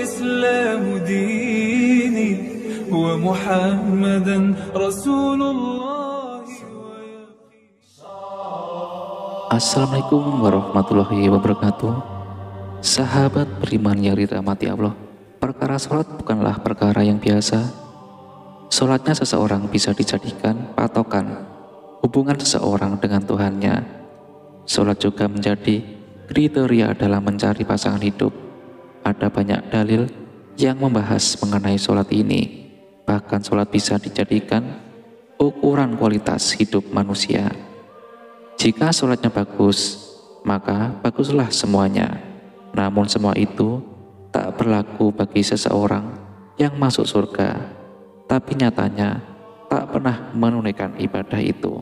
والإسلام ديني ومحمدا رسول الله. Assalamualaikum warahmatullahi wabarakatuh. Sahabat beriman yang dirahmati Allah, perkara sholat bukanlah perkara yang biasa. Sholatnya seseorang bisa dijadikan patokan hubungan seseorang dengan Tuhannya. Sholat juga menjadi kriteria dalam mencari pasangan hidup. Ada banyak dalil yang membahas mengenai sholat ini. Bahkan sholat bisa dijadikan ukuran kualitas hidup manusia. Jika sholatnya bagus, maka baguslah semuanya. Namun semua itu tak berlaku bagi seseorang yang masuk surga, tapi nyatanya tak pernah menunaikan ibadah itu.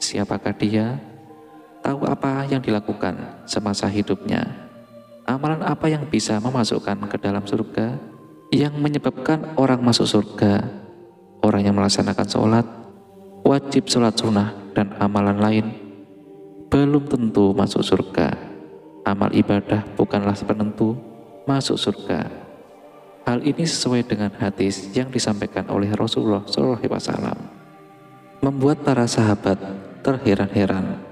Siapakah dia? Tahu apa yang dilakukan semasa hidupnya? Amalan apa yang bisa memasukkan ke dalam surga? Yang menyebabkan orang masuk surga? Orang yang melaksanakan sholat, wajib sholat sunnah dan amalan lain belum tentu masuk surga. Amal ibadah bukanlah penentu masuk surga. Hal ini sesuai dengan hadis yang disampaikan oleh Rasulullah SAW, membuat para sahabat terheran-heran.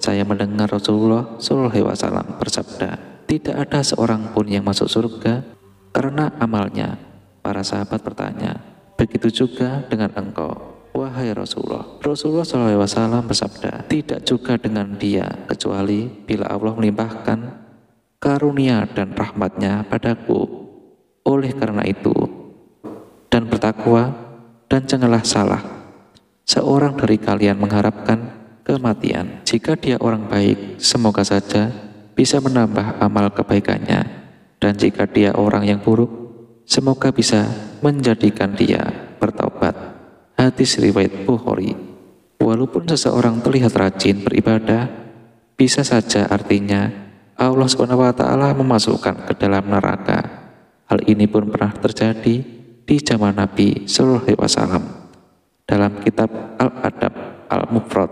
Saya mendengar Rasulullah SAW bersabda, tidak ada seorang pun yang masuk surga karena amalnya. Para sahabat bertanya, begitu juga dengan engkau, wahai Rasulullah. Rasulullah SAW bersabda, tidak juga dengan dia, kecuali bila Allah melimpahkan karunia dan rahmatnya padaku. Oleh karena itu, dan bertakwa, dan janganlah salah seorang dari kalian mengharapkan kematian. Jika dia orang baik, semoga saja bisa menambah amal kebaikannya. Dan jika dia orang yang buruk, semoga bisa menjadikan dia bertaubat. Hadis riwayat Bukhari. Walaupun seseorang terlihat rajin beribadah, bisa saja artinya Allah SWT memasukkan ke dalam neraka. Hal ini pun pernah terjadi di zaman Nabi SAW. Dalam kitab Al-Adab Al-Mufrad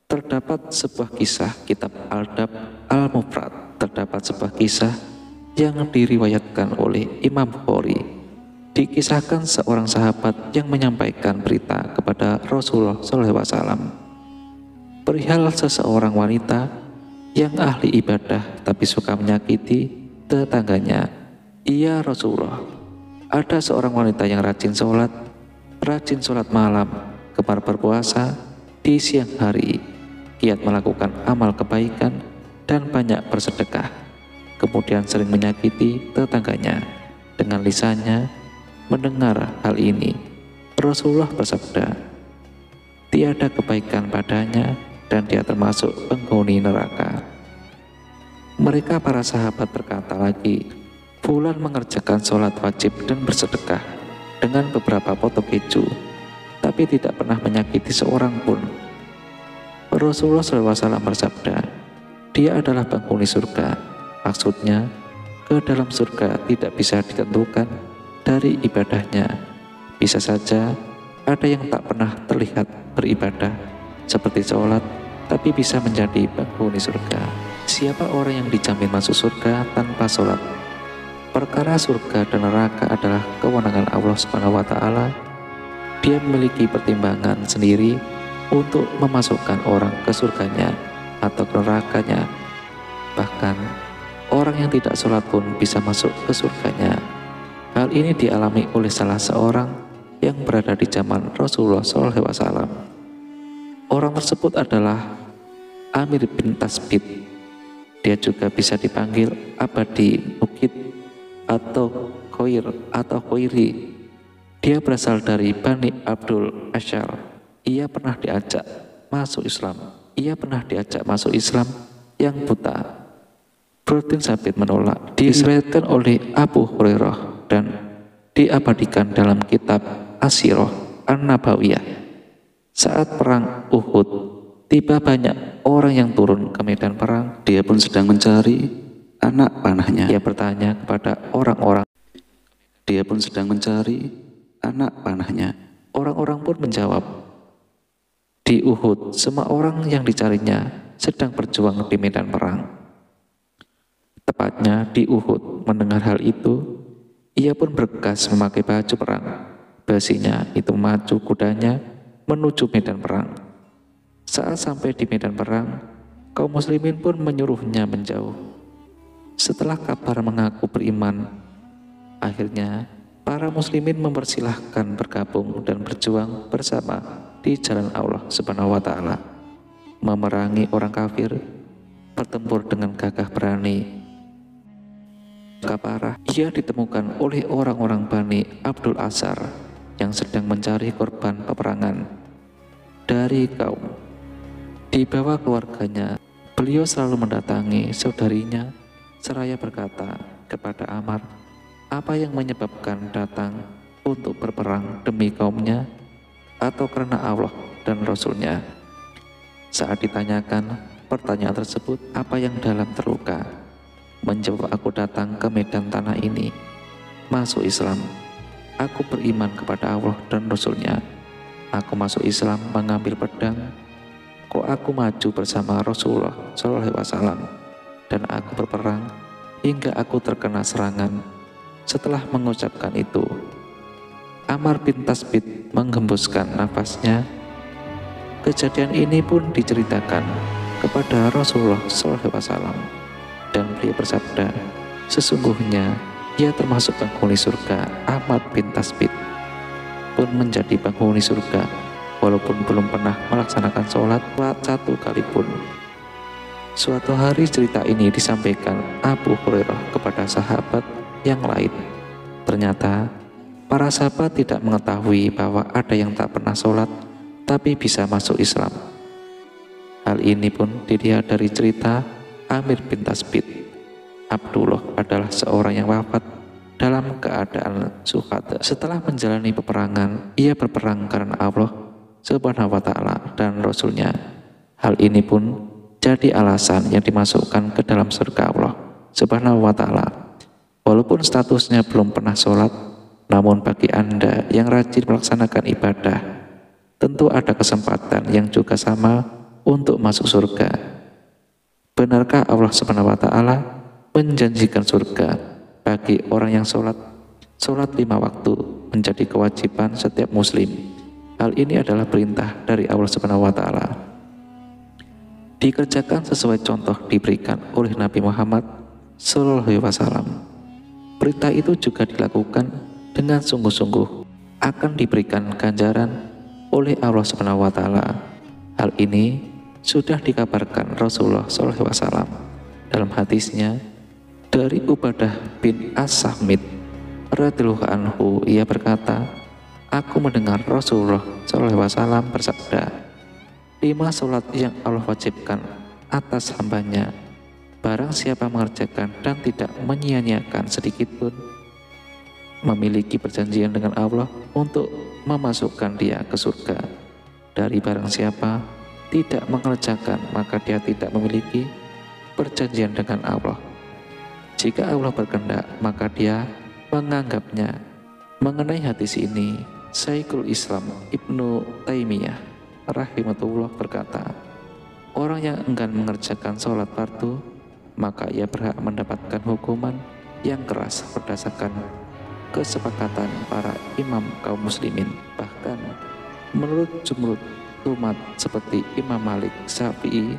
terdapat sebuah kisah. Kitab Al-Adab Al-Mufrad terdapat sebuah kisah yang diriwayatkan oleh Imam Bukhari. Dikisahkan seorang sahabat yang menyampaikan berita kepada Rasulullah SAW perihal seseorang wanita yang ahli ibadah tapi suka menyakiti tetangganya. Iya Rasulullah, ada seorang wanita yang rajin sholat malam, gemar berpuasa di siang hari, giat melakukan amal kebaikan dan banyak bersedekah, kemudian sering menyakiti tetangganya dengan lisannya. Mendengar hal ini, Rasulullah bersabda, tiada kebaikan padanya dan dia termasuk penghuni neraka. Mereka para sahabat berkata lagi, fulan mengerjakan sholat wajib dan bersedekah dengan beberapa potong keju, tapi tidak pernah menyakiti seorang pun. Rasulullah SAW bersabda, dia adalah penghuni surga. Maksudnya, ke dalam surga tidak bisa ditentukan dari ibadahnya. Bisa saja ada yang tak pernah terlihat beribadah seperti sholat, tapi bisa menjadi penghuni surga. Siapa orang yang dijamin masuk surga tanpa sholat? Perkara surga dan neraka adalah kewenangan Allah SWT. Dia memiliki pertimbangan sendiri untuk memasukkan orang ke surganya atau ke nerakanya. Bahkan orang yang tidak sholat pun bisa masuk ke surganya. Hal ini dialami oleh salah seorang yang berada di zaman Rasulullah SAW. Orang tersebut adalah Amir bin Tasbit. Dia juga bisa dipanggil Abadi Mukid atau Khoir atau Khoiri. Dia berasal dari Bani Abdul Asyar. Ia pernah diajak masuk Islam yang buta. Bin Sabit menolak. Diriwayatkan oleh Abu Hurairah dan diabadikan dalam kitab As-Sirah An-Nabawiyah. Saat perang Uhud, tiba banyak orang yang turun ke medan perang. Dia pun sedang mencari anak panahnya. Dia bertanya kepada orang-orang. Orang-orang pun menjawab, di Uhud semua orang yang dicarinya sedang berjuang di medan perang. Tepatnya di Uhud. Mendengar hal itu, Ia pun bergegas memakai baju perang. Besinya itu memacu kudanya menuju medan perang. Saat sampai di medan perang, kaum muslimin pun menyuruhnya menjauh. Setelah kabar mengaku beriman, akhirnya para muslimin mempersilahkan bergabung dan berjuang bersama di jalan Allah Subhanahu wa Ta'ala, memerangi orang kafir, bertempur dengan gagah berani. Parah, ia ditemukan oleh orang-orang Bani Abdul Asar yang sedang mencari korban peperangan dari kaum. Dibawa keluarganya, beliau selalu mendatangi saudarinya seraya berkata kepada Ammar, apa yang menyebabkan datang untuk berperang demi kaumnya atau karena Allah dan Rasulnya? Saat ditanyakan pertanyaan tersebut, apa yang dalam terluka? Menjawab, aku datang ke medan tanah ini, masuk Islam. Aku beriman kepada Allah dan Rasulnya. Aku masuk Islam mengambil pedang. Kok aku maju bersama Rasulullah SAW dan aku berperang hingga aku terkena serangan. Setelah mengucapkan itu, Ammar bin Tasbit menghembuskan nafasnya. Kejadian ini pun diceritakan kepada Rasulullah SAW. Dan beliau bersabda, sesungguhnya ia termasuk penghuni surga. Ammar bin Tasbit pun menjadi penghuni surga walaupun belum pernah melaksanakan sholat satu kali pun. Suatu hari cerita ini disampaikan Abu Hurairah kepada sahabat yang lain. Ternyata para sahabat tidak mengetahui bahwa ada yang tak pernah sholat tapi bisa masuk Islam. Hal ini pun dilihat dari cerita Amir bin Tasbit. Abdullah adalah seorang yang wafat dalam keadaan syuhada. Setelah menjalani peperangan, ia berperang karena Allah Subhanahu wa Ta'ala dan Rasulnya. Hal ini pun jadi alasan yang dimasukkan ke dalam surga Allah Subhanahu wa Ta'ala. Walaupun statusnya belum pernah sholat, namun bagi Anda yang rajin melaksanakan ibadah, tentu ada kesempatan yang juga sama untuk masuk surga. Benarkah Allah Subhanahu wa Ta'ala menjanjikan surga bagi orang yang sholat 5 waktu menjadi kewajiban setiap muslim? Hal ini adalah perintah dari Allah Subhanahu wa Ta'ala. Dikerjakan sesuai contoh diberikan oleh Nabi Muhammad SAW. Perintah itu juga dilakukan dengan sungguh-sungguh akan diberikan ganjaran oleh Allah Subhanahu wa Ta'ala. Hal ini sudah dikabarkan Rasulullah SAW dalam hadisnya dari Ubadah bin As-Samit radhiyallahu anhu. Ia berkata, aku mendengar Rasulullah SAW bersabda, 5 sholat yang Allah wajibkan atas hambanya, barang siapa mengerjakan dan tidak menyia-nyiakan sedikit pun, memiliki perjanjian dengan Allah untuk memasukkan dia ke surga. Dari barang siapa tidak mengerjakan, maka dia tidak memiliki perjanjian dengan Allah. Jika Allah berkehendak, maka dia menganggapnya. Mengenai hadis ini, Syekhul Islam Ibnu Taimiyah rahimahullah berkata, orang yang enggan mengerjakan sholat fardu, maka ia berhak mendapatkan hukuman yang keras berdasarkan kesepakatan para imam kaum muslimin. Bahkan menurut jumhur umat seperti Imam Malik, Syafi'i,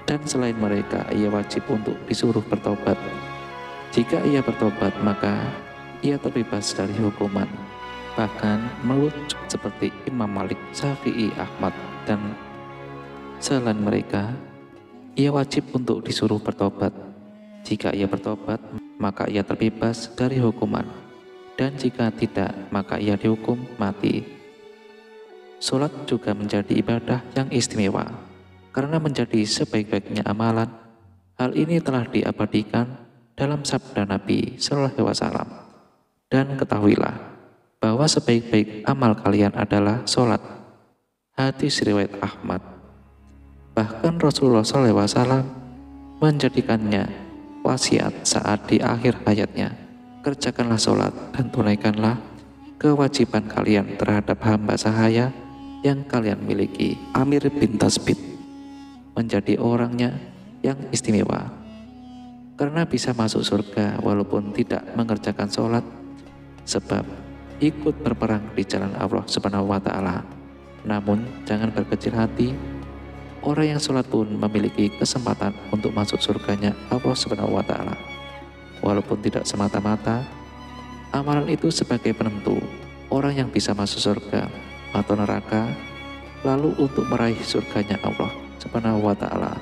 dan selain mereka, ia wajib untuk disuruh bertobat. Jika ia bertobat, maka ia terbebas dari hukuman. Bahkan menurut seperti Imam Malik, Syafi'i, Ahmad, dan selain mereka, ia wajib untuk disuruh bertobat. Jika ia bertobat, maka ia terbebas dari hukuman. Dan jika tidak, maka ia dihukum mati. Sholat juga menjadi ibadah yang istimewa karena menjadi sebaik-baiknya amalan. Hal ini telah diabadikan dalam sabda Nabi SAW. Dan ketahuilah bahwa sebaik-baik amal kalian adalah sholat. Hadis riwayat Ahmad. Bahkan Rasulullah SAW menjadikannya wasiat saat di akhir hayatnya. Kerjakanlah sholat dan tunaikanlah kewajiban kalian terhadap hamba sahaya yang kalian miliki. Amir bin Tasbit menjadi orangnya yang istimewa karena bisa masuk surga walaupun tidak mengerjakan sholat Sebab ikut berperang di jalan Allah Subhanahu wa Ta'ala. Namun jangan berkecil hati. Orang yang sholat pun memiliki kesempatan untuk masuk surganya Allah Subhanahu wa Ta'ala. Walaupun tidak semata-mata, amalan itu sebagai penentu orang yang bisa masuk surga atau neraka. Lalu untuk meraih surganya Allah Subhanahu wa Ta'ala,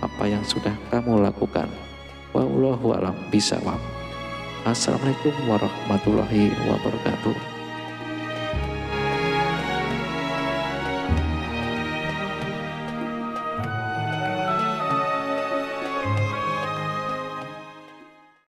apa yang sudah kamu lakukan? Wallahu a'lam bishawab. Assalamualaikum warahmatullahi wabarakatuh.